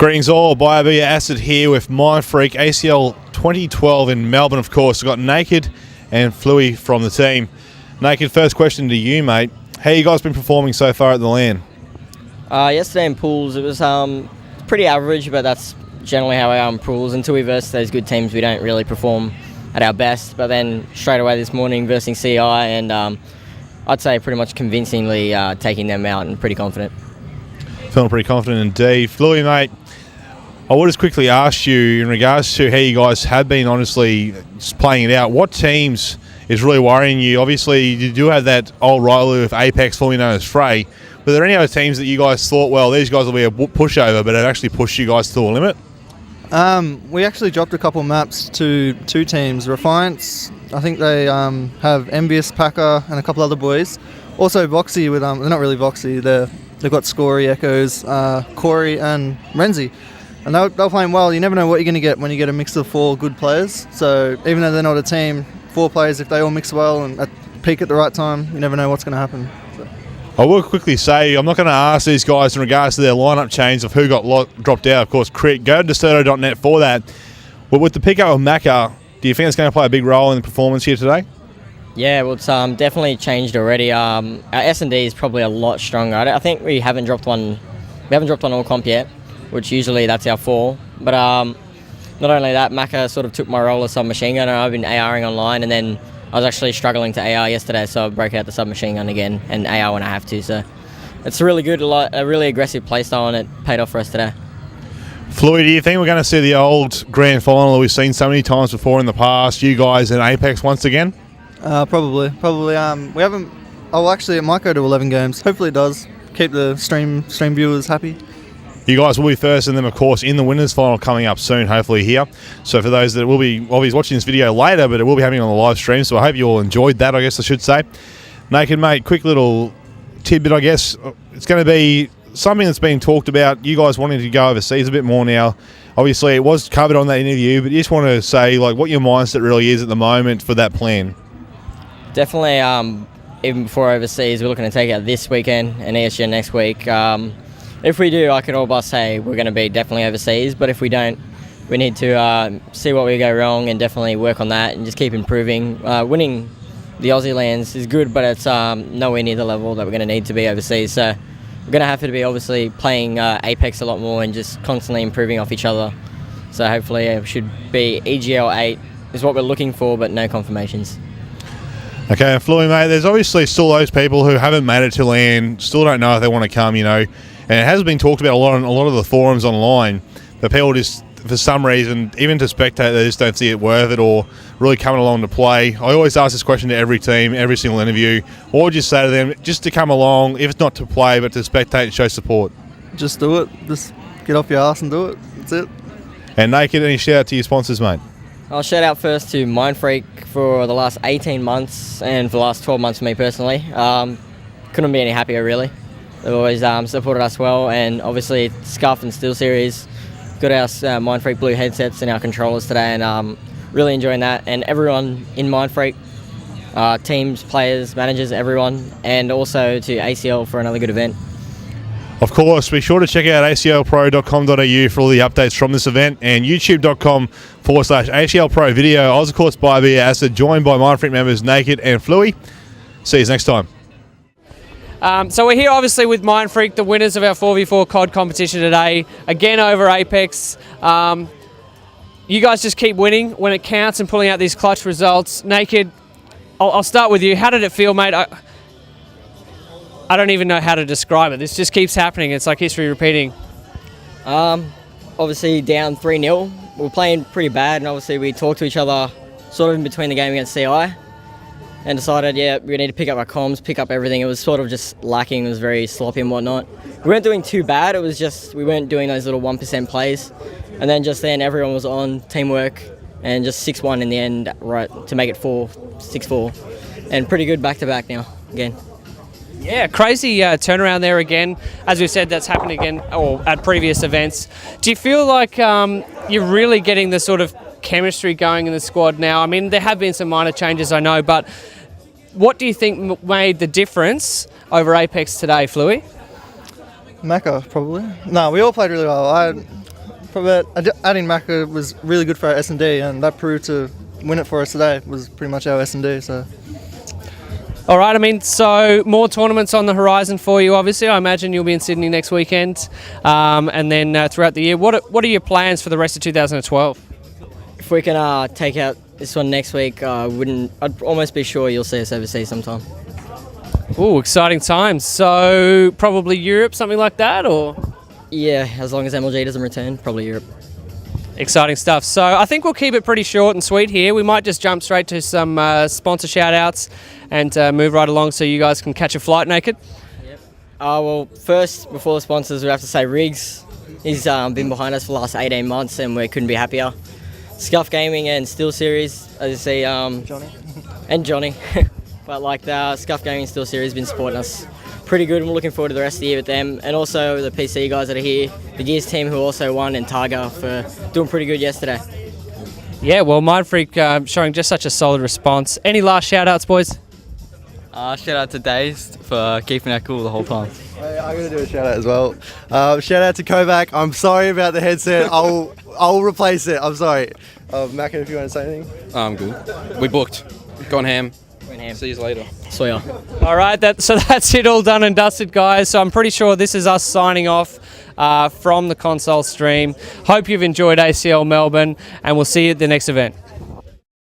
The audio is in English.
Greetings all, Biobeer Acid here with Mindfreak ACL 2012 in Melbourne, of course. We've got Naked and Fluey from the team. Naked, first question to you, mate. How you guys been performing so far at the LAN? Yesterday in pools, it was pretty average, but that's generally how we are in pools. Until we verse those good teams, we don't really perform at our best. But then straight away this morning, versing CI, and I'd say pretty much convincingly taking them out and pretty confident. Feeling pretty confident indeed. Fluey, mate, I would just quickly ask you in regards to how you guys have been honestly just playing it out, what teams is really worrying you? Obviously, you do have that old rivalry with Apex, formerly known as Frey. Were there any other teams that you guys thought, well, these guys will be a pushover, but it actually pushed you guys to the limit? We actually dropped a couple maps to two teams. Refiance, I think they have Envious, Packer, and a couple other boys. Also Voxy with, they're not really Voxy, they've got Scory, Echoes, Corey, and Renzi. And they're playing well. You never know what you're going to get when you get a mix of four good players. So even though they're not a team, four players, if they all mix well and peak at the right time, you never know what's going to happen. So. I will quickly say, I'm not going to ask these guys in regards to their lineup change of who got dropped out. Of course, Crit, go to Deserto.net for that. But with the pickup of Macca, do you think it's going to play a big role in the performance here today? Yeah, well, it's definitely changed already. Our S&D is probably a lot stronger. I think we haven't dropped one. We haven't dropped on all comp yet, which usually that's our fall. But not only that, Macca sort of took my role as submachine gunner. I've been ARing online, and then I was actually struggling to AR yesterday, so I broke out the submachine gun again and AR when I have to. So it's really good, a really aggressive playstyle, and it paid off for us today. Floyd, do you think we're going to see the old grand final that we've seen so many times before in the past, you guys and Apex once again? Probably. We haven't. Oh, actually, it might go to 11 games. Hopefully, it does. Keep the stream viewers happy. You guys will be first, and then of course in the winners final coming up soon, hopefully here. So for those that will be watching this video later, but it will be happening on the live stream. So I hope you all enjoyed that, I guess I should say. Naked, mate, quick little tidbit, I guess. It's going to be something that's been talked about. You guys wanting to go overseas a bit more now. Obviously, it was covered on that interview, but you just want to say like what your mindset really is at the moment for that plan. Definitely, even before overseas, we're looking to take out this weekend and ESGN next week. If we do, I could all but say we're going to be definitely overseas, but if we don't, we need to see what we go wrong and definitely work on that and just keep improving. Winning the Aussie lands is good, but it's nowhere near the level that we're going to need to be overseas. So we're going to have to be obviously playing Apex a lot more and just constantly improving off each other. So hopefully it should be EGL 8 is what we're looking for, but no confirmations. Okay, Fluey, mate, there's obviously still those people who haven't made it to LAN, still don't know if they want to come, you know, and it has been talked about a lot on a lot of the forums online, but people just, for some reason, even to spectate, they just don't see it worth it or really coming along to play. I always ask this question to every team, every single interview. What would you say to them, just to come along, if it's not to play, but to spectate and show support? Just do it. Just get off your ass and do it. That's it. And Naked, any shout out to your sponsors, mate? I'll shout out first to Mindfreak for the last 18 months and for the last 12 months for me personally. Couldn't be any happier really. They've always supported us well, and obviously Scuff and Steel Series got our Mindfreak blue headsets and our controllers today, and really enjoying that. And everyone in Mindfreak, teams, players, managers, everyone, and also to ACL for another good event. Of course, be sure to check out aclpro.com.au for all the updates from this event, and youtube.com/ACL Pro video. I was, of course, Biobeer Acid, joined by Mindfreak members Naked and Fluey. See you next time. So we're here obviously with Mindfreak, the winners of our 4v4 CoD competition today, again over Apex. You guys just keep winning when it counts and pulling out these clutch results. Naked, I'll start with you. How did it feel, mate? I don't even know how to describe it. This just keeps happening. It's like history repeating. Obviously down 3-0. We were playing pretty bad, and obviously we talked to each other sort of in between the game against CI and decided, yeah, we need to pick up our comms, pick up everything. It was sort of just lacking. It was very sloppy and whatnot. We weren't doing too bad. It was just we weren't doing those little 1% plays. And then everyone was on teamwork and just 6-1 in the end, right, to make it 6-4. And pretty good back-to-back now, again. Yeah, crazy turnaround there again. As we said, that's happened again or at previous events. Do you feel like you're really getting the sort of chemistry going in the squad now? I mean, there have been some minor changes, I know, but what do you think made the difference over Apex today, Fluey? Macca, probably. No, we all played really well. Probably adding Macca was really good for our S&D, and that proved to win it for us today. Was pretty much our S&D. So. All right, I mean, so more tournaments on the horizon for you, obviously. I imagine you'll be in Sydney next weekend, and then throughout the year. What are your plans for the rest of 2012? If we can take out this one next week, I'd almost be sure you'll see us overseas sometime. Ooh, exciting times. So probably Europe, something like that, or? Yeah, as long as MLG doesn't return, probably Europe. Exciting stuff. So I think we'll keep it pretty short and sweet here. We might just jump straight to some sponsor shout-outs and move right along so you guys can catch a flight naked. Yep. Well, first, before the sponsors, we have to say Riggs. He's been behind us for the last 18 months and we couldn't be happier. Scuff Gaming and Steel Series, as you see, Johnny. and Johnny. But like the Scuff Gaming and Steel Series has been supporting us pretty good, and we're looking forward to the rest of the year with them. And also the PC guys that are here, the Gears team who also won, and Tiger for doing pretty good yesterday. Yeah, well, Mindfreak showing just such a solid response. Any last shout-outs, boys? Shout out to Daze for keeping that cool the whole time. I'm going to do a shout out as well. Shout out to Kovac. I'm sorry about the headset. I'll replace it. I'm sorry. Macca, if you want to say anything. I'm good. We booked. Gone ham. See you later. Sawyer. All right, so that's it, all done and dusted, guys. So I'm pretty sure this is us signing off from the console stream. Hope you've enjoyed ACL Melbourne, and we'll see you at the next event.